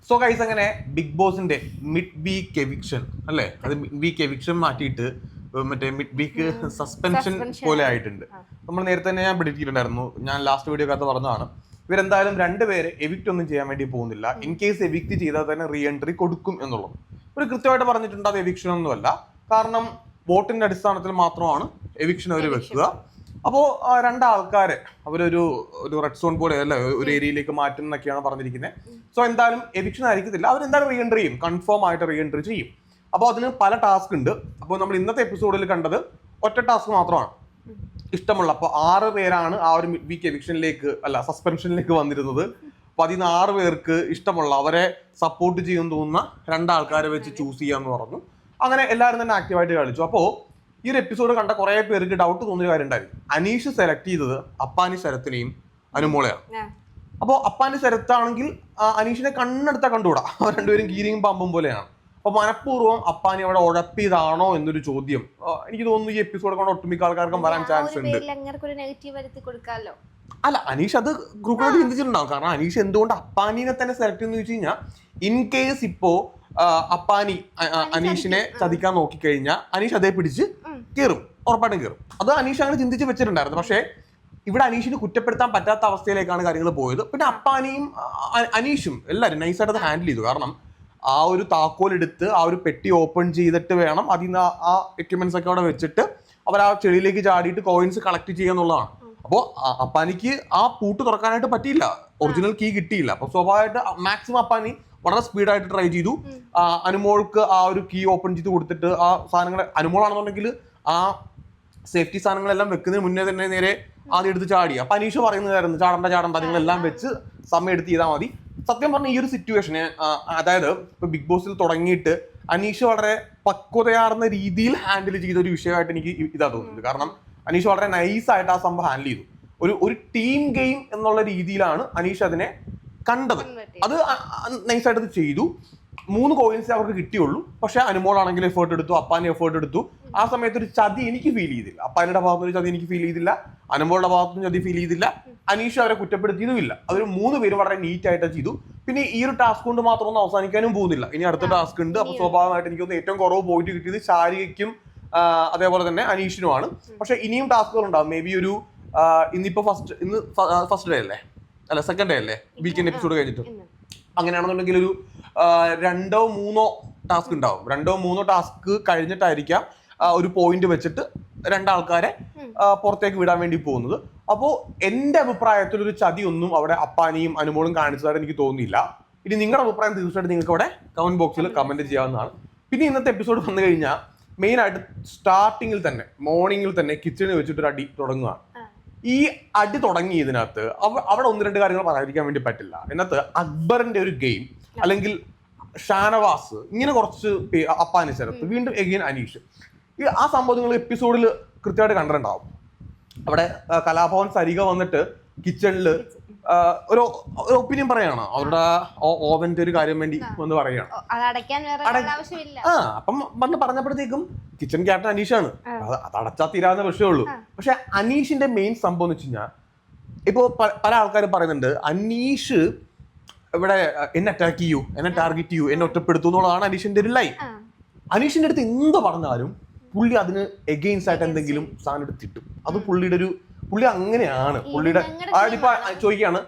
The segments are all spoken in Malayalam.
സോ ഗൈസ് അങ്ങനെ ബിഗ് ബോസിന്റെ മിഡ് വീക്ക് എവിക്ഷൻ അല്ലേ, അത് മിഡ് വീക്ക് എവിക്ഷൻ മാറ്റിയിട്ട് മറ്റേ മിഡ് വീക്ക് സസ്പെൻഷൻ പോലെ ആയിട്ടുണ്ട്. നമ്മൾ നേരത്തെ തന്നെ ഞാൻ പിടിച്ചിട്ടുണ്ടായിരുന്നു, ഞാൻ ലാസ്റ്റ് വീഡിയോ അകത്ത് പറഞ്ഞതാണ്, ഇവരെന്തായാലും രണ്ടുപേരെ എവിക്റ്റ് ഒന്നും ചെയ്യാൻ വേണ്ടി പോകുന്നില്ല. ഇൻ കേസ് എവിക്റ്റ് ചെയ്താൽ തന്നെ റീ എൻട്രി കൊടുക്കും എന്നുള്ളത് ഒരു കൃത്യമായിട്ട് പറഞ്ഞിട്ടുണ്ട്. അത് എവിക്ഷൻ ഒന്നുമല്ല, കാരണം വോട്ടിന്റെ അടിസ്ഥാനത്തിൽ മാത്രമാണ് എവിക്ഷൻ അവർ വെക്കുക. അപ്പോൾ രണ്ടാൾക്കാരെ അവരൊരു റെഡ് സോൺ പോലെ അല്ല ഒരു ഏരിയയിലേക്ക് മാറ്റും എന്നൊക്കെയാണ് പറഞ്ഞിരിക്കുന്നത്. സോ എന്തായാലും എവിക്ഷൻ ആയിരിക്കത്തില്ല, അവരെന്തായാലും റീ എൻട്രി ചെയ്യും, കൺഫേം ആയിട്ട് റീ എൻട്രി ചെയ്യും. അപ്പോൾ അതിന് പല ടാസ്ക് ഉണ്ട്. അപ്പോൾ നമ്മൾ ഇന്നത്തെ എപ്പിസോഡിൽ കണ്ടത് ഒറ്റ ടാസ്ക് മാത്രമാണ്, ഇഷ്ടമുള്ള. അപ്പോൾ 6 പേരാണ് ആ ഒരു മിഡ് വീക്ക് എവിക്ഷനിലേക്ക് സസ്പെൻഷനിലേക്ക് വന്നിരുന്നത്. 16 പേർക്ക് ഇഷ്ടമുള്ള, അവരെ സപ്പോർട്ട് ചെയ്യുമെന്ന് തോന്നുന്ന 2 ആൾക്കാരെ വെച്ച് ചൂസ് ചെയ്യാന്ന് പറഞ്ഞു. അങ്ങനെ എല്ലാവരും തന്നെ ആക്റ്റീവായിട്ട് കളിച്ചു. അപ്പോൾ ഈ ഒരു എപ്പിസോഡ് കണ്ട കുറെ പേർക്ക് ഡൗട്ട് തോന്നിയ കാര്യം ഉണ്ടായിരുന്നു. അനീഷ് സെലക്ട് ചെയ്തത് അപ്പാനി ശരത്തിനെയും അനുമോളെയാണ്. അപ്പോൾ അപ്പാനി ശരത്താണെങ്കിൽ അനീഷിനെ കണ്ണെടുത്താൽ കണ്ടുകൂടാ, അവർ രണ്ടുപേരും കീരിയും പാമ്പും പോലെയാണ്. അപ്പൊ മനഃപൂർവ്വം അപ്പാനി അവിടെ ഉഴപ്പിയതാണോ എന്നൊരു ചോദ്യം എനിക്ക് തോന്നുന്നു ഈ എപ്പിസോഡ് കൊണ്ട് ഒട്ടുമിക്ക ആൾക്കാർക്കും വരാൻ ചാൻസ് ഉണ്ട്. അല്ല, അനീഷ് അത് ഗ്രൂപ്പിലോട്ട് ചിന്തിച്ചിട്ടുണ്ടാവും. കാരണം അനീഷ് എന്തുകൊണ്ട് അപ്പാനിനെ തന്നെ സെലക്ട് ചെയ്യുന്ന ചോദിച്ചു കഴിഞ്ഞാൽ, ഇൻ കേസ് ഇപ്പോ അപ്പാനി അനീഷിനെ ചതിക്കാൻ നോക്കിക്കഴിഞ്ഞാൽ അനീഷ് അതേ പിടിച്ച് കയറും, ഉറപ്പായിട്ടും കയറും. അത് അനീഷ് അങ്ങനെ ചിന്തിച്ച് വെച്ചിട്ടുണ്ടായിരുന്നു. പക്ഷേ ഇവിടെ അനീഷിന് കുറ്റപ്പെടുത്താൻ പറ്റാത്ത അവസ്ഥയിലേക്കാണ് കാര്യങ്ങൾ പോയത്. പിന്നെ അപ്പാനിയും അനീഷും എല്ലാവരും നൈസായിട്ട് അത് ഹാൻഡിൽ ചെയ്തു. കാരണം ആ ഒരു താക്കോലെടുത്ത് ആ ഒരു പെട്ടി ഓപ്പൺ ചെയ്തിട്ട് വേണം അതിൽ നിന്ന് ആ എക്യുപ്മെന്റ്സ് ഒക്കെ അവിടെ വെച്ചിട്ട് അവർ ആ ചെടിയിലേക്ക് ചാടിയിട്ട് കോയിൻസ് കളക്ട് ചെയ്യുക എന്നുള്ളതാണ്. അപ്പോൾ അപ്പാനിക്ക് ആ പൂട്ട് തുറക്കാനായിട്ട് പറ്റിയില്ല, ഒറിജിനൽ കീ കിട്ടിയില്ല. അപ്പോൾ സ്വാഭാവികമായിട്ട് മാക്സിമം അപ്പാനി വളരെ സ്പീഡായിട്ട് ട്രൈ ചെയ്തു. അനുമോൾക്ക് ആ ഒരു കീ ഓപ്പൺ ചെയ്ത് കൊടുത്തിട്ട് ആ സാധനങ്ങൾ, അനുമോളാണെന്നുണ്ടെങ്കിൽ ആ സേഫ്റ്റി സാധനങ്ങളെല്ലാം വെക്കുന്നതിന് മുന്നേ തന്നെ നേരെ ആദ്യം എടുത്ത് ചാടി. അപ്പൊ അനീഷ് പറയുന്നതായിരുന്നു ചാടണ്ട നിങ്ങളെല്ലാം വെച്ച് സമയം എടുത്ത് ചെയ്താൽ മതി. സത്യം പറഞ്ഞ ഈ ഒരു സിറ്റുവേഷന്, അതായത് ഇപ്പൊ ബിഗ് ബോസിൽ തുടങ്ങിയിട്ട് അനീഷ് വളരെ പക്വതയാർന്ന രീതിയിൽ ഹാൻഡിൽ ചെയ്ത ഒരു വിഷയമായിട്ട് എനിക്ക് ഇതാ തോന്നുന്നത്. കാരണം അനീഷ് വളരെ നൈസായിട്ട് ആ സംഭവം ഹാൻഡിൽ ചെയ്തു. ഒരു ടീം ഗെയിം എന്നുള്ള രീതിയിലാണ് അനീഷ് അതിനെ കണ്ടത്. അത് നൈസായിട്ട് അത് ചെയ്തു. 3 കോയിൻസ് അവർക്ക് കിട്ടിയുള്ളൂ. പക്ഷെ അനുമോളാണെങ്കിൽ എഫേർട്ട് എടുത്തു, അപ്പാനി എഫേർട്ട് എടുത്തു. ആ സമയത്ത് ഒരു ചതി എനിക്ക് ഫീൽ ചെയ്തില്ല. അപ്പാനിയുടെ ഭാഗത്തുനിന്ന് ഒരു ചതി എനിക്ക് ഫീൽ ചെയ്തില്ല, അനുമോളുടെ ഭാഗത്തുനിന്ന് ചതി ഫീൽ ചെയ്തില്ല. അനീഷ് അവരെ കുറ്റപ്പെടുത്തിയതുമില്ല. അവർ 3 പേര് വളരെ നീറ്റ് ആയിട്ട് ചെയ്തു. പിന്നെ ഈ ഒരു ടാസ്ക് കൊണ്ട് മാത്രമൊന്നും അവസാനിക്കാനും പോകുന്നില്ല, ഇനി അടുത്ത ടാസ്ക് ഉണ്ട്. അപ്പൊ സ്വാഭാവികമായിട്ട് എനിക്ക് തോന്നുന്നു ഏറ്റവും കുറവ് പോയിട്ട് കിട്ടിയത് ശാരികയ്ക്കും അതേപോലെ തന്നെ അനീഷിനുമാണ്. പക്ഷെ ഇനിയും ടാസ്കുകൾ ഉണ്ടാവും. മേ ബി ഒരു ഇന്ന് ഫസ്റ്റ് ഡേ അല്ലേ, അല്ല സെക്കൻഡ് ഡേ അല്ലേ, വീക്കെൻഡ് എപ്പിസോഡ് കഴിഞ്ഞിട്ട്. അങ്ങനെയാണെന്നുണ്ടെങ്കിൽ ഒരു 2 or 3 ടാസ്ക് ഉണ്ടാവും. 2 or 3 ടാസ്ക് കഴിഞ്ഞിട്ടായിരിക്കാം ഒരു പോയിന്റ് വെച്ചിട്ട് 2 ആൾക്കാരെ പുറത്തേക്ക് വിടാൻ വേണ്ടി പോകുന്നത്. അപ്പോൾ എൻ്റെ അഭിപ്രായത്തിൽ ഒരു ചതി ഒന്നും അവിടെ അപ്പാനിയും അനുമോളും കാണിച്ചതായിട്ട് എനിക്ക് തോന്നുന്നില്ല. ഇനി നിങ്ങളുടെ അഭിപ്രായം തീർച്ചയായിട്ടും നിങ്ങൾക്ക് അവിടെ കമന്റ് ബോക്സിൽ കമന്റ് ചെയ്യാവുന്നതാണ്. പിന്നെ ഇന്നത്തെ എപ്പിസോഡ് വന്നു കഴിഞ്ഞാൽ മെയിൻ ആയിട്ട് സ്റ്റാർട്ടിങ്ങിൽ തന്നെ മോർണിംഗിൽ തന്നെ കിച്ചണിൽ വെച്ചിട്ടൊരു അടി തുടങ്ങുകയാണ്. ഈ അടി തുടങ്ങിയതിനകത്ത് അവിടെ 1-2 കാര്യങ്ങൾ പറയാതിരിക്കാൻ വേണ്ടി പറ്റില്ല. ഇതിനകത്ത് അക്ബറിന്റെ ഒരു ഗെയിം, അല്ലെങ്കിൽ ഷാനവാസ്, ഇങ്ങനെ കുറച്ച് അപ്പാനി ശരത്ത്, വീണ്ടും എഗെയിൻ അനീഷ്, ആ സംഭവം നിങ്ങൾ എപ്പിസോഡിൽ കൃത്യമായിട്ട് കണ്ടിട്ടുണ്ടാവും. അവിടെ കലാഭവൻ സരിക വന്നിട്ട് കിച്ചണിൽ ഒരു ഒപ്പീനിയൻ പറയാണ്, അവരുടെ ഓവന്റെ ഒരു കാര്യം വേണ്ടി വന്ന് പറയാണ്. അപ്പം വന്ന് പറഞ്ഞപ്പോഴത്തേക്കും കിച്ചൺ ക്യാപ്റ്റൻ അനീഷാണ്, അത് അടച്ചാൽ തീരാവുന്ന പ്രശ്നമുള്ളൂ. പക്ഷെ അനീഷിന്റെ മെയിൻ സംഭവം എന്ന് വെച്ച് കഴിഞ്ഞാൽ, ഇപ്പോ പല ആൾക്കാരും പറയുന്നുണ്ട് അനീഷ് ഇവിടെ എന്നെ അറ്റാക്ക് ചെയ്യൂ, എന്നെ ടാർഗറ്റ് ചെയ്യൂ, എന്നെ ഒറ്റപ്പെടുത്തു എന്നുള്ളതാണ് അനീഷിന്റെ ഒരു ലൈൻ. അനീഷിന്റെ അടുത്ത് എന്ത് പറഞ്ഞാലും പുള്ളി അതിന് എഗെയിൻസ്റ്റ് ആയിട്ട് എന്തെങ്കിലും സാധനം എടുത്തിട്ടും, അത് പുള്ളി അങ്ങനെയാണ്. പുള്ളിയുടെ ഇപ്പൊ ചോദിക്കുകയാണ്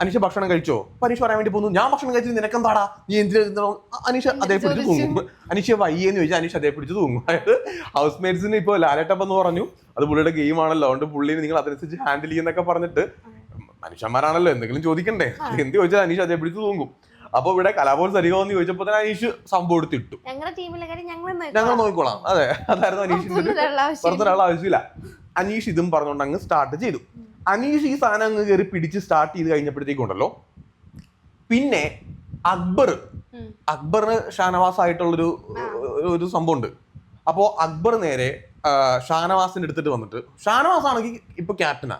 അനീഷ് ഭക്ഷണം കഴിച്ചോ, അപ്പൊ അനീഷ് പറയാൻ വേണ്ടി പോകുന്നു ഞാൻ ഭക്ഷണം കഴിച്ചത് നിനക്കെന്താടാ, നീ എന്തിനാ, അനീഷ് അതേ പിടിച്ച് തൂങ്ങും. അനീഷ് വയ്യെന്ന് ചോദിച്ചാൽ അനീഷ് അതേ പിടിച്ച് തൂങ്ങും. അതായത് ഹൗസ് മേറ്റ്സിന് ഇപ്പൊ ലാലേട്ടപ്പെന്ന് പറഞ്ഞു അത് പുള്ളിയുടെ ഗെയിം ആണല്ലോ, അതുകൊണ്ട് പുള്ളിനെ നിങ്ങൾ അതനുസരിച്ച് ഹാൻഡിൽ ചെയ്യുന്നൊക്കെ പറഞ്ഞിട്ട്, മനുഷ്യന്മാരാണല്ലോ എന്തെങ്കിലും ചോദിക്കണ്ടേ, എന്ത് ചോദിച്ചാൽ അനീഷ് അതേ പിടിച്ച് തൂങ്ങും. അപ്പൊ ഇവിടെ കലാഭവൻ സരിക എന്ന് ചോദിച്ചപ്പോ തന്നെ അനീഷ് സംഭവം എടുത്തിട്ടു, ഞങ്ങൾ നോക്കിക്കോളാം. അതെ, അതായിരുന്നു അനീഷിന്റെ പുറത്തൊരാൾ ആവശ്യമില്ല. അനീഷ് ഇതും പറഞ്ഞുകൊണ്ട് അങ്ങ് സ്റ്റാർട്ട് ചെയ്തു. അനീഷ് ഈ സാധനം അങ്ങ് കയറി പിടിച്ച് സ്റ്റാർട്ട് ചെയ്ത് കഴിഞ്ഞപ്പോഴത്തേക്കുണ്ടല്ലോ, പിന്നെ അക്ബറിന് ഷാനവാസ് ആയിട്ടുള്ളൊരു സംഭവം ഉണ്ട്. അപ്പോ അക്ബർ നേരെ ഷാനവാസിന്റെ എടുത്തിട്ട് വന്നിട്ട്, ഷാനവാസ് ആണെങ്കിൽ ഇപ്പൊ ക്യാപ്റ്റനാ,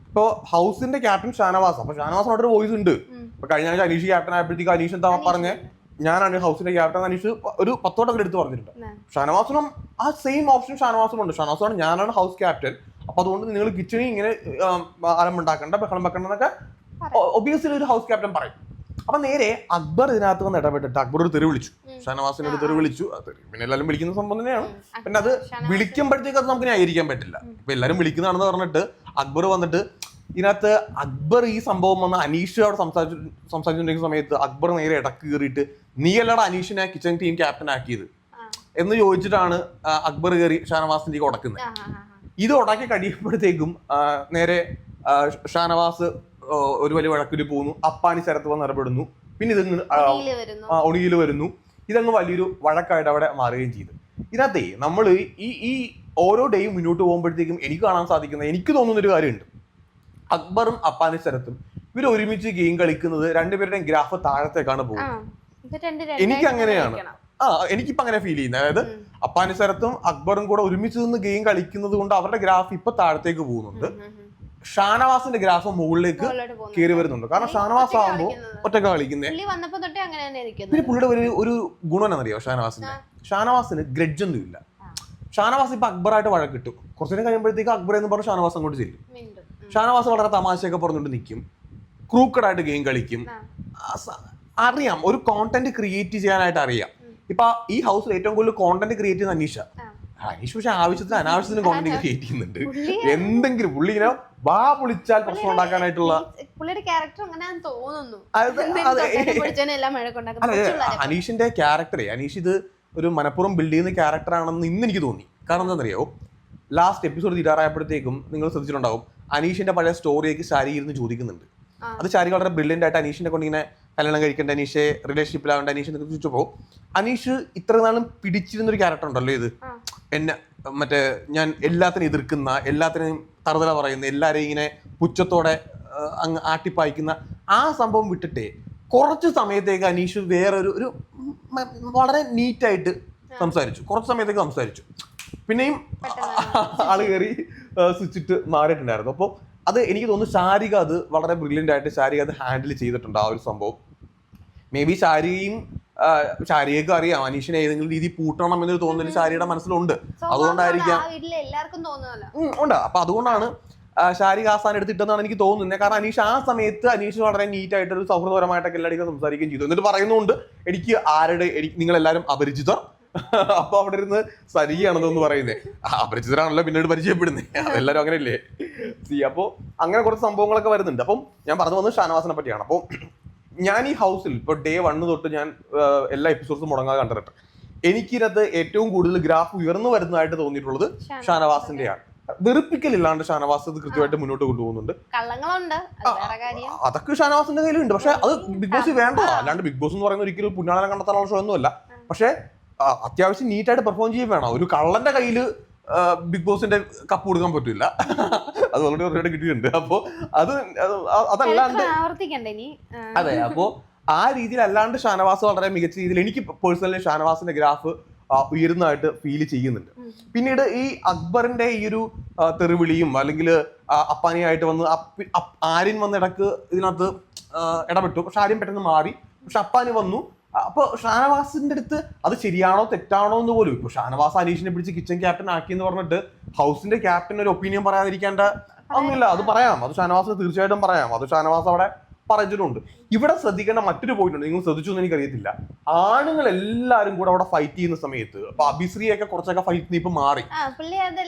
ഇപ്പൊ ഹൗസിന്റെ ക്യാപ്റ്റൻ ഷാനവാസ്. അപ്പൊ ഷാനവാസിനോട് ഒരു വോയിസ് ഉണ്ട്. ഇപ്പൊ കഴിഞ്ഞ ആഴ്ച അനീഷ് ക്യാപ്റ്റൻ ആയപ്പോഴത്തേക്ക് അനീഷ് എന്താ പറഞ്ഞേ, ഞാനാണ് ഹൗസിന്റെ ക്യാപ്റ്റൻ. അനീഷ് ഒരു 10 വട്ടം എടുത്ത് പറഞ്ഞിട്ടുണ്ട്. ഷാനവാസിനും ആ സെയിം ഓപ്ഷൻ ഷാനവാസിനുണ്ട്. ഷാനവാസാണ് ഞാനാണ് ഹൗസ് ക്യാപ്റ്റൻ, അപ്പൊ അതുകൊണ്ട് നിങ്ങൾ കിച്ചണിൽ ഇങ്ങനെ അലമ്പുണ്ടാക്കണ്ട, ബഹളം വെക്കണ്ട എന്നൊക്കെ ഒബിയസ്ലി ഒരു ഹൗസ് ക്യാപ്റ്റൻ പറയും. അപ്പൊ നേരെ അക്ബർ ഇതിനകത്ത് വന്ന് ഇടപെട്ടിട്ട് അക്ബർ ഒരു തെറി വിളിച്ചു, ഷാനവാസിനെ ഒരു തെറി വിളിച്ചു. പിന്നെ എല്ലാവരും വിളിക്കുന്ന സംഭവം തന്നെയാണ്. പിന്നെ അത് വിളിക്കുമ്പോഴത്തേക്ക് അത് നമുക്ക് ന്യായീകരിക്കാൻ പറ്റില്ല. ഇപ്പൊ എല്ലാവരും വിളിക്കുന്നതാണെന്ന് പറഞ്ഞിട്ട് അക്ബർ വന്നിട്ട് ഇതിനകത്ത് അക്ബർ ഈ സംഭവം വന്ന് അനീഷ് അവിടെ സംസാരിച്ചുകൊണ്ടിരിക്കുന്ന സമയത്ത് അക്ബർ നേരെ ഇടക്ക് കയറിയിട്ട് നീ അല്ലടാ അനീഷിനെ കിച്ചൺ ടീം ക്യാപ്റ്റൻ ആക്കിയത് എന്ന് ചോദിച്ചിട്ടാണ് അക്ബർ കയറി ഷാനവാസിന്റെ ഉടക്കുന്നത്. ഇത് ഉടക്കി കഴിയുമ്പോഴത്തേക്കും നേരെ ഷാനവാസ് ഒരു വലിയ വഴക്കിൽ പോകുന്നു. അപ്പാനി ശരത്ത് വന്ന് ഇടപെടുന്നു. പിന്നെ ഇത് ഒണിയിൽ വരുന്നു. ഇതങ്ങ് വലിയൊരു വഴക്കായിട്ട് അവിടെ മാറുകയും ചെയ്തു. ഇതിനകത്തേ നമ്മൾ ഈ ഓരോ ഡേയും മുന്നോട്ട് പോകുമ്പോഴത്തേക്കും എനിക്ക് കാണാൻ സാധിക്കുന്ന, എനിക്ക് തോന്നുന്ന ഒരു കാര്യമുണ്ട്. അക്ബറും അപ്പാനി ശരത്തും ഇവർ ഒരുമിച്ച് ഗെയിം കളിക്കുന്നത് രണ്ടുപേരുടെയും ഗ്രാഫ് താഴത്തേക്കാണ് പോകുന്നത്. എനിക്ക് അങ്ങനെയാണ്, എനിക്കിപ്പോ അങ്ങനെ ഫീൽ ചെയ്യുന്നത്. അതായത് അപ്പാനി ശരത്തും അക്ബറും കൂടെ ഒരുമിച്ച് നിന്ന് ഗെയിം കളിക്കുന്നത് കൊണ്ട് അവരുടെ ഗ്രാഫ് ഇപ്പൊ താഴത്തേക്ക് പോകുന്നുണ്ട്. ഷാനവാസിന്റെ ഗ്രാഫ് മുകളിലേക്ക് കയറി വരുന്നുണ്ട്. കാരണം ഷാനവാസ് ആകുമ്പോ ഒറ്റക്ക് കളിക്കുന്നേ. പിന്നെ പുള്ളിയുടെ ഒരു ഗുണം എന്നറിയോ ഷാനവാസിന് ഗ്രഡ്ജ് ഒന്നും ഇല്ല. ഷാനവാസ് ഇപ്പൊ അക്ബറായിട്ട് വഴക്കിട്ടു, കുറച്ചു കഴിയുമ്പോഴത്തേക്ക് അക്ബർ എന്ന് പറഞ്ഞ ഷാനവാസ് അങ്ങോട്ട് ചെല്ലും. ഷാനവാസ് വളരെ തമാശയൊക്കെ പറഞ്ഞുകൊണ്ട് നിൽക്കും, ക്രൂക്കഡായിട്ട് ഗെയിം കളിക്കും. അറിയാം, ഒരു കോണ്ടന്റ് ക്രിയേറ്റ് ചെയ്യാനായിട്ട് അറിയാം. ഇപ്പൊ ഈ ഹൗസിൽ ഏറ്റവും കൂടുതൽ കോണ്ടന്റ് ക്രിയേറ്റ് ചെയ്യുന്ന അനീഷ് പക്ഷെ ആവശ്യത്തിന് അനാവശ്യത്തിന് കോണ്ടന്റ് ക്രിയേറ്റ് ചെയ്യുന്നുണ്ട്. എന്തെങ്കിലും പുള്ളി ഇങ്ങനെ വാ പൊളിച്ചാൽ പ്രശ്നം ഉണ്ടാക്കാനായിട്ടുള്ള അനീഷിന്റെ ക്യാരക്ടറെ, അനീഷ് ഇത് ഒരു മനഃപൂർവ്വം ബിൽഡ് ചെയ്യുന്ന ക്യാരക്ടർ ആണെന്ന് ഇന്ന് എനിക്ക് തോന്നി. കാരണം എന്താണെന്നറിയോ, ലാസ്റ്റ് എപ്പിസോഡ് തീരാറായപ്പോഴത്തേക്കും നിങ്ങൾ ശ്രദ്ധിച്ചിട്ടുണ്ടാവും, അനീഷിന്റെ പഴയ സ്റ്റോറിയേക്ക് ശാരി ഇരുന്ന് ചോദിക്കുന്നുണ്ട്. അത് ശാരി വളരെ ബ്രില്യൻ്റ് ആയിട്ട് അനീഷിനെ കൊണ്ട് ഇങ്ങനെ കല്യാണം കഴിക്കേണ്ട, അനീഷെ റിലേഷൻഷിപ്പിലാവേണ്ട അനീഷിനെ ചോദിച്ചപ്പോൾ അനീഷ് ഇത്ര നാളും പിടിച്ചിരുന്നൊരു ക്യാരക്ടർ ഉണ്ടല്ലോ, ഇത് എന്നെ മറ്റേ ഞാൻ എല്ലാത്തിനും എതിർക്കുന്ന, എല്ലാത്തിനും തറുതല പറയുന്ന, എല്ലാവരെയും ഇങ്ങനെ പുച്ഛത്തോടെ അങ്ങ് ആട്ടിപ്പായിക്കുന്ന ആ സംഭവം വിട്ടിട്ടേ കുറച്ച് സമയത്തേക്ക് അനീഷ് വേറൊരു വളരെ നീറ്റായിട്ട് സംസാരിച്ചു. കുറച്ച് സമയത്തേക്ക് സംസാരിച്ചു, പിന്നെയും ആള് കയറി സ്വിച്ചിട്ട് മാറിയിട്ടുണ്ടായിരുന്നു. അപ്പോൾ അത് എനിക്ക് തോന്നുന്നു ശാരിക അത് വളരെ ബ്രില്യൻ്റ് ആയിട്ട് ശാരിക അത് ഹാൻഡിൽ ചെയ്തിട്ടുണ്ട് ആ ഒരു സംഭവം. മേ ബി ശാരികയ്ക്ക് അറിയാം അനീഷിനെ ഏതെങ്കിലും രീതി പൂട്ടണം എന്നൊരു തോന്നൽ ശാരിയുടെ മനസ്സിലുണ്ട്. അതുകൊണ്ടായിരിക്കാം ഉണ്ട്. അപ്പൊ അതുകൊണ്ടാണ് ശാരിക ആസാൻ എടുത്തിട്ടെന്നാണ് എനിക്ക് തോന്നുന്നത്. കാരണം അനീഷ് ആ സമയത്ത് അനീഷ് വളരെ നീറ്റായിട്ട് ഒരു സൗഹൃദപരമായിട്ടൊക്കെ എല്ലാവരും സംസാരിക്കുകയും ചെയ്തു. എന്നിട്ട് പറയുന്നുണ്ട് എനിക്ക് നിങ്ങളെല്ലാവരും അപരിചിതർ, അപ്പൊ അവിടെ ഇരുന്ന് സരിയാണെന്ന് പറയുന്നത്. അപരിചിതരാണല്ലോ പിന്നീട് പരിചയപ്പെടുന്നത്, അതെല്ലാരും അങ്ങനെയല്ലേ. അപ്പൊ അങ്ങനെ കുറച്ച് സംഭവങ്ങളൊക്കെ വരുന്നുണ്ട്. അപ്പം ഞാൻ പറഞ്ഞു വന്നത് ഷാനവാസിനെ പറ്റിയാണ്. അപ്പോൾ ഞാൻ ഈ ഹൗസിൽ ഇപ്പൊ ഡേ 1 തൊട്ട് ഞാൻ എല്ലാ എപ്പിസോഡ്സും മുടങ്ങാതെ കണ്ടിട്ട് എനിക്കിതിനകത്ത് ഏറ്റവും കൂടുതൽ ഗ്രാഫ് ഉയർന്നു വരുന്നതായിട്ട് തോന്നിയിട്ടുള്ളത് ഷാനവാസിന്റെയാണ്. വെറുപ്പിക്കലില്ലാണ്ട് ഷാനവാസ് ഇത് കൃത്യമായിട്ട് മുന്നോട്ട് കൊണ്ടുപോകുന്നുണ്ട്. അതൊക്കെ ഷാനവാസിന്റെ കയ്യിലുണ്ട്. പക്ഷെ അത് ബിഗ് ബോസ് വേണ്ട. അല്ലാണ്ട് ബിഗ് ബോസ് എന്ന് പറയുന്ന ഒരിക്കലും പുണ്യാളനെ കണ്ടെത്താനുള്ള ഷോ ഒന്നുമല്ല. പക്ഷെ അത്യാവശ്യം നീറ്റായിട്ട് പെർഫോം ചെയ്യാൻ വേണം. ഒരു കള്ളന്റെ കയ്യില് ബിഗ് ബോസിന്റെ കപ്പ് കൊടുക്കാൻ പറ്റില്ല. അത് വളരെ കിട്ടിയിട്ടുണ്ട്. അപ്പോ അതല്ലാണ്ട് അതെ, അപ്പോ ആ രീതിയിൽ അല്ലാണ്ട് ഷാനവാസ് വളരെ മികച്ച രീതിയിൽ എനിക്ക് പേഴ്സണലി ഷാനവാസിന്റെ ഗ്രാഫ് ഉയരുന്നതായിട്ട് ഫീൽ ചെയ്യുന്നുണ്ട്. പിന്നീട് ഈ അക്ബറിന്റെ ഈ ഒരു തെറിവിളിയും അല്ലെങ്കിൽ അപ്പാനിയായിട്ട് വന്ന് ആര്യൻ വന്ന് ഇടക്ക് ഇതിനകത്ത് ഇടപെട്ടു. പക്ഷെ ആര്യൻ പെട്ടെന്ന് മാറി. പക്ഷെ അപ്പാനി വന്നു. അപ്പൊ ഷാനവാസിന്റെ അടുത്ത് അത് ശരിയാണോ തെറ്റാണോ എന്ന് പോലും, ഇപ്പൊ ഷാനവാസ് അനീഷിനെ പിടിച്ച് കിച്ചൺ ക്യാപ്റ്റൻ ആക്കി എന്ന് പറഞ്ഞിട്ട് ഹൗസിന്റെ ക്യാപ്റ്റൻ ഒരു ഒപ്പീനിയൻ പറയാതിരിക്കേണ്ട ഒന്നുമില്ല. അത് പറയാം, അത് ഷാനവാസ് തീർച്ചയായിട്ടും പറയാം. അത് ഷാനവാസ് അവിടെ പറഞ്ഞിട്ടുണ്ട്. ഇവിടെ ശ്രദ്ധിക്കേണ്ട മറ്റൊരു പോയിന്റ് ഉണ്ട്, നിങ്ങൾ ശ്രദ്ധിച്ചു എന്ന് എനിക്കറിയത്തില്ല. ആണുങ്ങൾ എല്ലാരും കൂടെ അവിടെ ഫൈറ്റ് ചെയ്യുന്ന സമയത്ത് അപ്പൊ അഭിശ്രീയൊക്കെ കുറച്ചൊക്കെ ഫൈറ്റ് ഇപ്പൊ മാറി.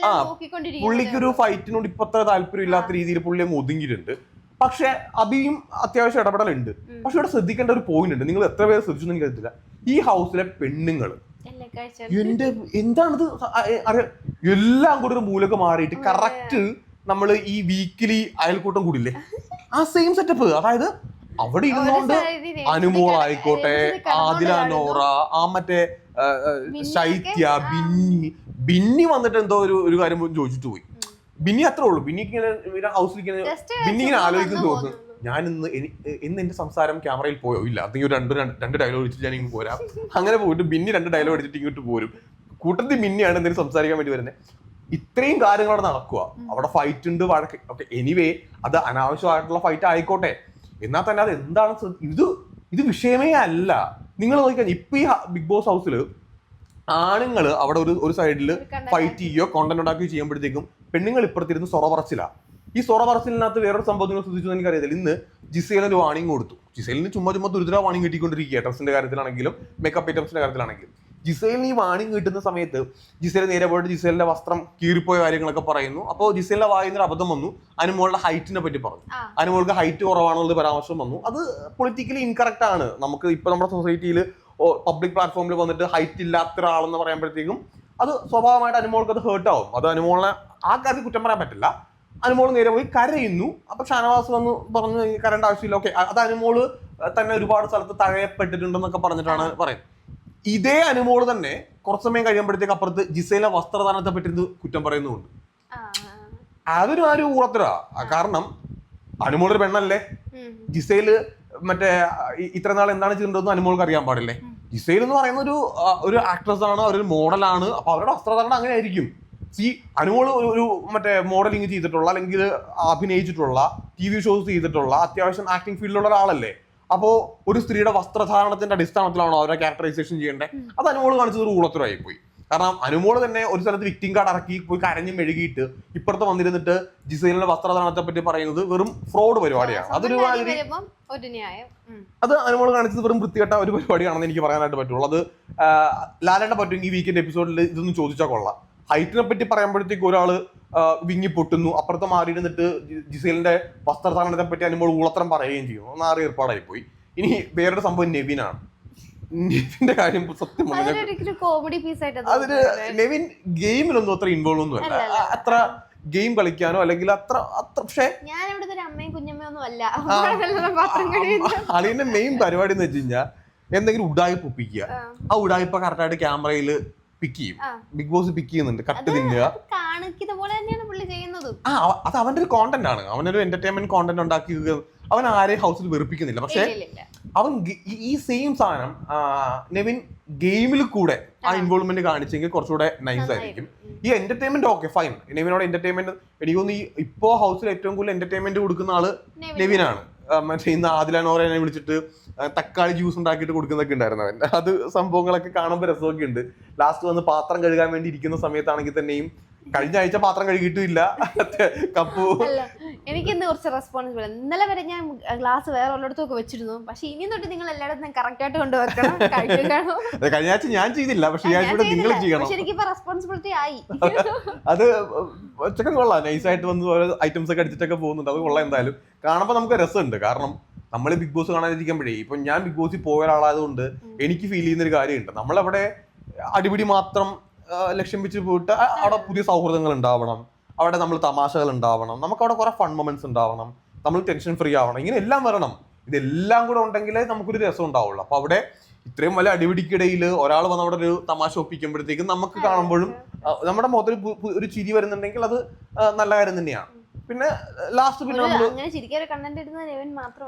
പുള്ളിക്കൊരു ഫൈറ്റിനോട് ഇപ്പൊ അത്ര താല്പര്യം ഇല്ലാത്ത രീതിയിൽ പുള്ളി അങ്ങ് ഒതുങ്ങിയിട്ടുണ്ട്. പക്ഷെ അഭിയും അത്യാവശ്യം ഇടപെടലുണ്ട്. പക്ഷെ ഇവിടെ ശ്രദ്ധിക്കേണ്ട ഒരു പോയിന്റ് ഉണ്ട്, നിങ്ങൾ എത്ര പേര് ശ്രദ്ധിച്ചു എന്ന് എനിക്കറിയത്തില്ല. ഈ ഹൗസിലെ പെണ്ണുങ്ങള് എന്താണിത് അറിയാം, എല്ലാം കൂടെ ഒരു മൂലൊക്കെ മാറിയിട്ട് കറക്റ്റ് നമ്മൾ ഈ വീക്കിലി അയൽക്കൂട്ടം കൂടില്ലേ ആ സെയിം സെറ്റപ്പ്. അതായത് അവിടെ ഇരുന്നോണ്ട് അനുമോൾ ആയിക്കോട്ടെ, ആദില നോറ, ആ മറ്റേ ശൈത്യ, ബിന്നി വന്നിട്ട് എന്തോ ഒരു കാര്യം ചോദിച്ചിട്ട് പോയി. ബിന്നി അത്രേ ഉള്ളൂ. ബിന്നിക്ക് ഇങ്ങനെ ഹൗസിലിരിക്കുന്ന ബിന്നി ഇങ്ങനെ ആലോചിക്കുന്നു തോന്നുന്നു, ഞാൻ ഇന്ന് എന്റെ സംസാരം ക്യാമറയിൽ പോയോ ഇല്ല, അതെങ്കിൽ രണ്ട് ഡയലോഗ് അടിച്ചിട്ട് ഞാൻ ഇങ്ങ് പോരാം. അങ്ങനെ പോയിട്ട് ബിന്നി 2 ഡയലോഗ് അടിച്ചിട്ട് ഇങ്ങോട്ട് പോരും. കൂട്ടത്തിൽ ബിന്നിയാണ് എന്തെങ്കിലും സംസാരിക്കാൻ വേണ്ടി വരുന്നത്. ഇത്രയും കാര്യങ്ങൾ അവിടെ നടക്കുക. അവിടെ ഫൈറ്റ് ഉണ്ട്, വഴക്ക്. ഓക്കെ, എനിവേ അത് അനാവശ്യമായിട്ടുള്ള ഫൈറ്റ് ആയിക്കോട്ടെ, എന്നാൽ തന്നെ അത് എന്താണ് ഇത് വിഷയമേ അല്ല. നിങ്ങൾ നോക്കിയാൽ ഇപ്പൊ ഈ ബിഗ് ബോസ് ഹൗസിൽ ആണുങ്ങൾ അവിടെ ഒരു സൈഡിൽ ഫൈറ്റ് ചെയ്യുകയോ കോണ്ടന്റ് ഉണ്ടാക്കുകയോ ചെയ്യുമ്പോഴത്തേക്കും പെണ്ണുങ്ങൾ ഇപ്പുറത്തിരുന്ന് സൊറ പറച്ചില്ല. ഈ സൊറ പറച്ചിലിനകത്ത് വേറൊരു സംഭവം നിങ്ങൾ ശ്രദ്ധിച്ചു എനിക്കറിയത്തില്ല. ഇന്ന് ജിസേലിന് ഒരു വാണിംഗ് കൊടുത്തു. ജിസേലിന് ചുമ്മാ ദുരിതര വാണിംഗ് കിട്ടിക്കൊണ്ടിരിക്കുക, ഡ്രസ്സിന്റെ കാര്യത്തിലാണെങ്കിലും മേക്കപ്പ് ഐറ്റംസിന്റെ കാര്യത്തിലാണെങ്കിലും. ജിസേലിന് ഈ വാണിംഗ് കിട്ടുന്ന സമയത്ത് ജിസേൽ നേരെ പോയിട്ട് ജിസേലിന്റെ വസ്ത്രം കീറിപ്പോയ കാര്യങ്ങളൊക്കെ പറയുന്നു. അപ്പോൾ ജിസേലിന്റെ വായിന്ന് ഒരു അബദ്ധം വന്നു, അനുമോളുടെ ഹൈറ്റിനെ പറ്റി പറഞ്ഞു. അനുമോൾക്ക് ഹൈറ്റ് കുറവാണെന്നുള്ള പരാമർശം വന്നു. അത് പൊളിറ്റിക്കലി ഇൻകറക്റ്റ് ആണ്. നമുക്ക് ഇപ്പൊ നമ്മുടെ സൊസൈറ്റിയിൽ പബ്ലിക് പ്ലാറ്റ്ഫോമിൽ വന്നിട്ട് ഹൈറ്റ് ഇല്ലാത്ത ഒരാളെന്ന് പറയുമ്പോഴത്തേക്കും അത് സ്വാഭാവികമായിട്ട് അനുമോൾക്ക് അത് ഹേർട്ട് ആവും. അത് അനുമോളിനെ ആ കാര്യത്തിൽ കുറ്റം പറയാൻ പറ്റില്ല. അനുമോൾ നേരെ പോയി കരയുന്നു. അപ്പൊ ഷാനവാസ് വന്ന് പറഞ്ഞു കരേണ്ട ആവശ്യമില്ല, ഓക്കെ. അത് അനുമോള് തന്നെ ഒരുപാട് സ്ഥലത്ത് തഴയപ്പെട്ടിട്ടുണ്ടെന്നൊക്കെ പറഞ്ഞിട്ടാണ് പറയുന്നത്. ഇതേ അനുമോള് തന്നെ കുറച്ച് സമയം കഴിയുമ്പോഴത്തേക്ക് അപ്പുറത്ത് ജിസേലിന്റെ വസ്ത്രദാനത്തെ പറ്റി കുറ്റം പറയുന്നുണ്ട്. അതൊരു ആരും ഊളത്തരാ. കാരണം അനുമോളൊരു പെണ്ണല്ലേ. ജിസേല് മറ്റേ ഇത്ര നാൾ എന്താണ് ചെയ്തിട്ടുണ്ടെന്ന് അനുമോൾക്ക് അറിയാൻ പാടില്ലേ. ജിസേൽ എന്ന് പറയുന്ന ഒരു ആക്ട്രസ് ആണ്, അവരൊരു മോഡലാണ്. അപ്പൊ അവരുടെ വസ്ത്രധാരണം അങ്ങനെ ആയിരിക്കും. അനുമോള് ഒരു മറ്റേ മോഡലിംഗ് ചെയ്തിട്ടുള്ള അല്ലെങ്കിൽ അഭിനയിച്ചിട്ടുള്ള TV ഷോസ് ചെയ്തിട്ടുള്ള അത്യാവശ്യം ആക്ടിങ് ഫീൽഡിലുള്ള ഒരാളല്ലേ. അപ്പോ ഒരു സ്ത്രീയുടെ വസ്ത്രധാരണത്തിന്റെ അടിസ്ഥാനത്തിലാണോ അവരുടെ ക്യാരക്ടറൈസേഷൻ ചെയ്യേണ്ടത്? അത് അനുമോള് കാണിച്ചത് ഒരു ഊളത്തരായി പോയി. കാരണം അനുമോള് തന്നെ ഒരു സ്ഥലത്ത് വിക്ടിം കാർഡ് ഇറക്കി പോയി കരഞ്ഞു മെഴുകിയിട്ട് ഇപ്പുറത്ത് വന്നിരുന്നിട്ട് ജിസേലിന്റെ വസ്ത്രധാരണത്തെ പറ്റി പറയുന്നത് വെറും ഫ്രോഡ് പരിപാടിയാണ്. അത് അനുമോള് കാണിച്ചത് വെറും വൃത്തികെട്ട ഒരു പരിപാടിയാണെന്ന് എനിക്ക് പറയാനായിട്ട് പറ്റുള്ളൂ. അത് ലാലേട്ടനെ പറ്റും ഈ വീക്കെൻഡ് എപ്പിസോഡിൽ ഇതൊന്നും ചോദിച്ചാൽ കൊള്ളാം. ഹൈറ്റിനെ പറ്റി പറയുമ്പോഴത്തേക്ക് ഒരാള് വിങ്ങി പൊട്ടുന്നു, അപ്പുറത്ത് മാറിയിരുന്നിട്ട് ജിസേലിന്റെ വസ്ത്രധാരണത്തെ പറ്റി അനുമോൾ ഊളത്തരം പറയുകയും ചെയ്യും. ഒന്ന് ആറ് ഏർപ്പാടായി പോയി. ഇനി വേറൊരു സംഭവം നെവിനാണ്. നെവിന്റെ കാര്യം സത്യം അതിന് നെവിൻ ഗെയിമിലൊന്നും അത്ര ഇൻവോൾവ് ഒന്നും അല്ല. അത്ര ഗെയിം കളിക്കാനോ അല്ലെങ്കിൽ അത്ര പക്ഷേ അളിയന്റെ മെയിൻ പരിപാടി എന്ന് വെച്ച് കഴിഞ്ഞാൽ എന്തെങ്കിലും ഉഡായിപ്പ് ഒപ്പിക്കുക. ആ ഉഡായിപ്പ കറക്റ്റായിട്ട് ക്യാമറയിൽ പിക്ക് ചെയ്യും. ബിഗ് ബോസ് പിക്ക് ചെയ്യുന്നുണ്ട്, കട്ട് തിന്നുക. അത് അവന്റെ ഒരു കോണ്ടന്റ് ആണ്. അവനൊരു എന്റർടൈൻമെന്റ് കോണ്ടന്റ് ഉണ്ടാക്കി അവൻ ആരെയും ഹൗസിൽ വെറുപ്പിക്കുന്നില്ല. പക്ഷെ അവൻ ഈ സെയിം സാധനം നെവിൻ ഗെയിമിൽ കൂടെ ആ ഇൻവോൾവ്മെന്റ് കാണിച്ചെങ്കിൽ കുറച്ചുകൂടെ നൈസ് ആയിരിക്കും. ഈ എന്റർടൈൻമെന്റ് ഓക്കെ ഫൈൻ, നെവിനോട് എന്റർടൈൻമെന്റ് എനിക്ക് തോന്നുന്നു ഇപ്പോ ഹൗസിൽ ഏറ്റവും കൂടുതൽ എന്റർടൈൻമെന്റ് കൊടുക്കുന്ന ആള് നെവിനാണ്. മറ്റേ ഇന്ന് ആദിലാനോറെ വിളിച്ചിട്ട് തക്കാളി ജ്യൂസ് ഉണ്ടാക്കിയിട്ട് കൊടുക്കുന്നൊക്കെ ഉണ്ടായിരുന്നു അവൻ. അത് സംഭവങ്ങളൊക്കെ കാണുമ്പോൾ രസമൊക്കെ ഉണ്ട്. ലാസ്റ്റ് വന്ന് പാത്രം കഴുകാൻ വേണ്ടി ഇരിക്കുന്ന സമയത്താണെങ്കിൽ തന്നെയും കഴിഞ്ഞ ആഴ്ച പാത്രം കഴുകിയിട്ടില്ല കപ്പു. എനിക്ക് ഇന്ന് കുറച്ച് റെസ്പോൺസിബിൾ. ഇന്നലെ വരെ ഞാൻ ഗ്ലാസ് വേറെ ഉള്ളിടത്തൊക്കെ വെച്ചിരുന്നു. പക്ഷെ ഇനി തൊട്ട് നിങ്ങൾ എല്ലായിടത്തും കറക്റ്റ് ആയിട്ട് കൊണ്ടുവെക്കണം. കഴിഞ്ഞ ആഴ്ച ഞാൻ ചെയ്തില്ല, പക്ഷെ ഈ ആഴ്ച നിങ്ങൾ ചെയ്യണം. എനിക്കിപ്പോ റെസ്പോൺസിബിലിറ്റി ആയി. അത് ഉച്ചക്കം കൊള്ളാം, നൈസായിട്ട് വന്ന് ഓരോ ഐറ്റംസ് ഒക്കെ അടിച്ചിട്ടൊക്കെ പോകുന്നുണ്ട്. അത് കൊള്ളാം. എന്തായാലും കാണുമ്പോൾ നമുക്ക് രസമുണ്ട്. കാരണം നമ്മൾ ബിഗ് ബോസ് കാണാതിരിക്കുമ്പോഴേ, ഇപ്പൊ ഞാൻ ബിഗ് ബോസിൽ പോയ ഒരാളായതുകൊണ്ട് എനിക്ക് ഫീൽ ചെയ്യുന്ന ഒരു കാര്യമുണ്ട്. നമ്മളവിടെ അടിപിടി മാത്രം ലക്ഷ്യം വെച്ച് പോയിട്ട് അവിടെ പുതിയ സൗഹൃദങ്ങൾ ഉണ്ടാവണം, അവിടെ നമ്മൾ തമാശകൾ ഉണ്ടാവണം, നമുക്ക് അവിടെ കുറെ ഫൺ മൊമെന്റ്സ് ഉണ്ടാവണം, നമ്മൾ ടെൻഷൻ ഫ്രീ ആവണം, ഇങ്ങനെ എല്ലാം വരണം. ഇതെല്ലാം കൂടെ ഉണ്ടെങ്കിലേ നമുക്കൊരു രസം ഉണ്ടാവുള്ളൂ. അപ്പൊ അവിടെ ഇത്രയും വലിയ അടിപിടിക്കിടയിൽ ഒരാൾ വന്ന് അവിടെ ഒരു തമാശ ഒപ്പിക്കുമ്പോഴത്തേക്കും നമുക്ക് കാണുമ്പോഴും നമ്മുടെ മുഖത്തിൽ ഒരു ചിരി വരുന്നുണ്ടെങ്കിൽ അത് നല്ല കാര്യം തന്നെയാണ്. പിന്നെ ലാസ്റ്റ് പിന്നെ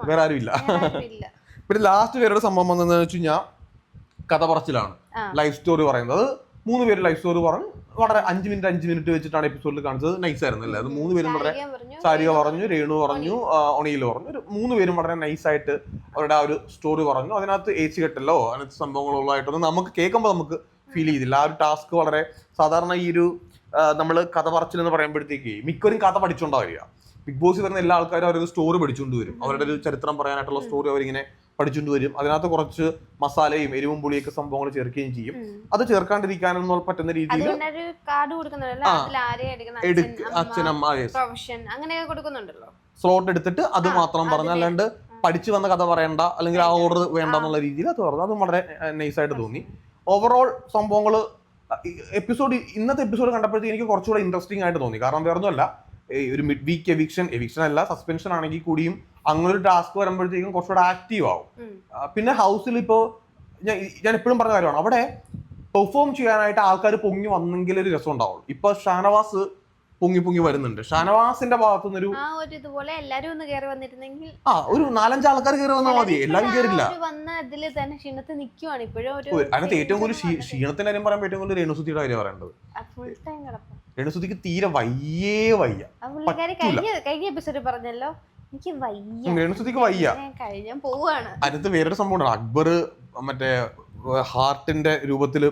വേറെ ആരും ഇല്ല. പിന്നെ ലാസ്റ്റ് വേറൊരു സംഭവം വന്നതെന്ന് വെച്ച് കഴിഞ്ഞാൽ കഥ പറച്ചിലാണ്, ലൈഫ് സ്റ്റോറി പറയുന്നത്. അത് 3 പേര് ലൈഫ് സ്റ്റോറി പറഞ്ഞു. വളരെ 5 മിനിറ്റ് വെച്ചിട്ടാണ് എപ്പിസോഡിൽ കാണിച്ചത്. നൈസ് ആയിരുന്നു അല്ലേ? അത് 3 പേരും വളരെ, സാരിക പറഞ്ഞു, രേണു പറഞ്ഞു, ഒണിയിൽ പറഞ്ഞു, 3 പേരും വളരെ നൈസായിട്ട് അവരുടെ ആ ഒരു സ്റ്റോറി പറഞ്ഞു. അതിനകത്ത് ഏച്ചി കെട്ടല്ലോ അങ്ങനത്തെ സംഭവങ്ങളുള്ളതായിട്ടൊന്നും നമുക്ക് കേൾക്കുമ്പോൾ നമുക്ക് ഫീൽ ചെയ്തില്ല. ആ ഒരു ടാസ്ക് വളരെ സാധാരണ ഈ ഒരു നമ്മൾ കഥ പറച്ചിൽ എന്ന് പറയുമ്പോഴത്തേക്ക് മിക്കവരും കഥ പഠിച്ചുകൊണ്ടാ വരിക. ബിഗ് ബോസിൽ വരുന്ന എല്ലാ ആൾക്കാരും അവരൊരു സ്റ്റോറി പഠിച്ചുകൊണ്ട് വരും. അവരുടെ ഒരു ചരിത്രം പറയാനായിട്ടുള്ള സ്റ്റോറി അവരിങ്ങനെ പഠിച്ചുകൊണ്ട് വരും. അതിനകത്ത് കുറച്ച് മസാലയും എരിവും പുളിയൊക്കെ സംഭവങ്ങൾ ചേർക്കുകയും ചെയ്യും. അത് ചേർക്കാണ്ടിരിക്കാനൊന്നും പറ്റുന്ന രീതിയിൽ അച്ഛനമ്മ സ്ലോട്ട് എടുത്തിട്ട് അത് മാത്രം പറഞ്ഞു, അല്ലാണ്ട് പഠിച്ചു വന്ന കഥ പറയണ്ട അല്ലെങ്കിൽ ആ ഓർഡർ വേണ്ട എന്നുള്ള രീതിയിൽ അത് പറഞ്ഞു. അതും വളരെ നൈസായിട്ട് തോന്നി. ഓവറോൾ സംഭവങ്ങൾ ഇന്നത്തെ എപ്പിസോഡ് കണ്ടപ്പോഴത്തേക്ക് എനിക്ക് കുറച്ചുകൂടെ ഇൻട്രസ്റ്റിംഗ് ആയിട്ട് തോന്നി. കാരണം വേറൊന്നുമല്ല, ഒരു മിഡ് വീക്ക് എവിക്ഷൻ അല്ല, സസ്പെൻഷൻ ആണെങ്കിൽ കൂടിയും അങ്ങനെ ഒരു ടാസ്ക് വരുമ്പോഴത്തേക്കും കുറച്ചുകൂടെ ആക്റ്റീവ് ആവും. പിന്നെ ഹൗസിൽ ഇപ്പോ ഞാൻ എപ്പോഴും പറഞ്ഞ കാര്യമാണ്, അവിടെ പെർഫോം ചെയ്യാനായിട്ട് ആൾക്കാർ പൊങ്ങി വന്നെങ്കിൽ ഒരു രസം ഉണ്ടാവുള്ളൂ. ഇപ്പൊ ഷാനവാസ് പൊങ്ങി വരുന്നുണ്ട്. ഷാനവാസിന്റെ ഭാഗത്തുനിന്നൊരു ഒരു 4-5 ആൾക്കാർ കയറി വന്നാൽ മതി, എല്ലാവരും കയറില്ല. അതിനകത്ത് ഏറ്റവും കൂടുതൽ ക്ഷീണത്തിന്റെ കാര്യം പറയുമ്പോൾ ഏറ്റവും കൂടുതൽ രേണുസുതിയുടെ കാര്യം പറയേണ്ടത്. രേണുസുതിക്ക് തീരെ വയ്യ. രേണുസുതിക്ക് വയ്യ. അതിനകത്ത് വേറൊരു സംഭവം ഉണ്ട്. അക്ബർ മറ്റേ ഹാർട്ടിന്റെ രൂപത്തില്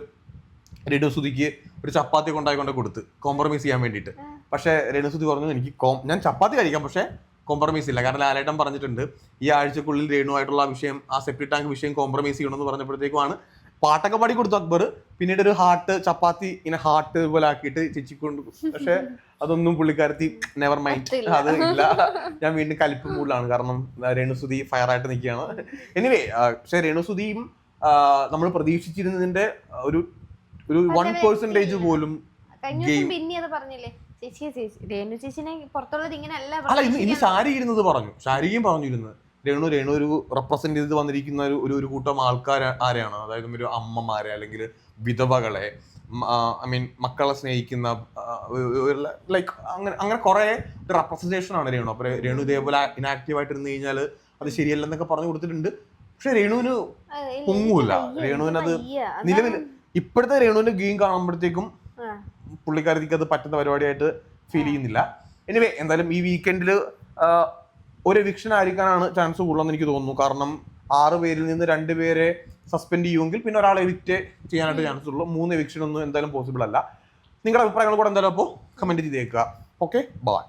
രേണുസുതിക്ക് ഒരു ചപ്പാത്തി കൊണ്ടായിക്കൊണ്ട് കൊടുത്ത് കോംപ്രമൈസ് ചെയ്യാൻ വേണ്ടിയിട്ട്. പക്ഷെ രേണുസുതി പറഞ്ഞു എനിക്ക് ഞാൻ ചപ്പാത്തി കഴിക്കാം, പക്ഷെ കോംപ്രമൈസ് ഇല്ല. കാരണം ലാലേട്ടൻ പറഞ്ഞിട്ടുണ്ട് ഈ ആഴ്ചക്കുള്ളിൽ രേണുവായിട്ടുള്ള വിഷയം, ആ സെപ്റ്റി ടാങ്ക് വിഷയം കോംപ്രമൈസ് ചെയ്യണമെന്ന് പറഞ്ഞപ്പോഴത്തേക്കുമാണ് പാട്ടൊക്കെ പാടി കൊടുത്തു അക്ബർ. പിന്നീട് ഒരു ഹാർട്ട് ചപ്പാത്തി ഇങ്ങനെ ഹാർട്ട് പോലെ ആക്കിയിട്ട് ചേച്ചിക്കൊണ്ട്, പക്ഷെ അതൊന്നും പുള്ളിക്കാരത്തി നെവർ മൈൻഡ്, അത് ഇല്ല. ഞാൻ വീണ്ടും കലിപ്പ് മൂഡിലാണ്, കാരണം രേണുസുതി ഫയറായിട്ട് നിൽക്കുകയാണ്. എനിവേ പക്ഷെ രേണുസുതിയും നമ്മൾ പ്രതീക്ഷിച്ചിരുന്നതിന്റെ ഒരു 1% പോലും അല്ല. ഇന്ന് ഷാരി ഇരുന്നത് പറഞ്ഞു, ഷാരിയും പറഞ്ഞിരുന്നത് രേണു ഒരു റെപ്രസെന്റ് ചെയ്ത് വന്നിരിക്കുന്ന ഒരു കൂട്ടം ആൾക്കാർ ആരെയാണ്, അതായത് ഒരു അമ്മമാരെ അല്ലെങ്കിൽ വിധവകളെ, ഐ മീൻ മക്കളെ സ്നേഹിക്കുന്ന ലൈക്ക് അങ്ങനെ കുറെ റെപ്രസെന്റേഷൻ ആണ് രേണു. അപ്പൊ രേണു ഇതേപോലെ ഇനാക്റ്റീവ് ആയിട്ട് ഇരുന്ന് കഴിഞ്ഞാൽ അത് ശരിയല്ലെന്നൊക്കെ പറഞ്ഞു കൊടുത്തിട്ടുണ്ട്. പക്ഷെ രേണുവിന് പൊങ്ങൂല. രേണുവിന് അത് നിലവിൽ ഇപ്പോഴത്തെ രേണുവിന്റെ ഗെയിം കാണുമ്പോഴത്തേക്കും പുള്ളിക്കാരത്തിക്ക് അത് പറ്റുന്ന പരിപാടിയായിട്ട് ഫീൽ ചെയ്യുന്നില്ല. എനിവേ എന്തായാലും ഈ വീക്കെൻഡിൽ ഒരു എവിക്ഷൻ ആയിരിക്കാനാണ് ചാൻസ് കൂടുതലെന്ന് എനിക്ക് തോന്നുന്നു. കാരണം 6 പേരിൽ നിന്ന് 2 പേരെ സസ്പെൻഡ് ചെയ്യുമെങ്കിൽ പിന്നെ ഒരാളെ എവിക്റ്റ് ചെയ്യാനായിട്ട് ചാൻസ് ഉള്ളൂ. 3 എവിക്ഷൻ ഒന്നും എന്തായാലും പോസിബിൾ അല്ല. നിങ്ങളുടെ അഭിപ്രായങ്ങൾ കൂടെ എന്തായാലും അപ്പോൾ കമന്റ് ചെയ്തേക്കുക. Okay, by.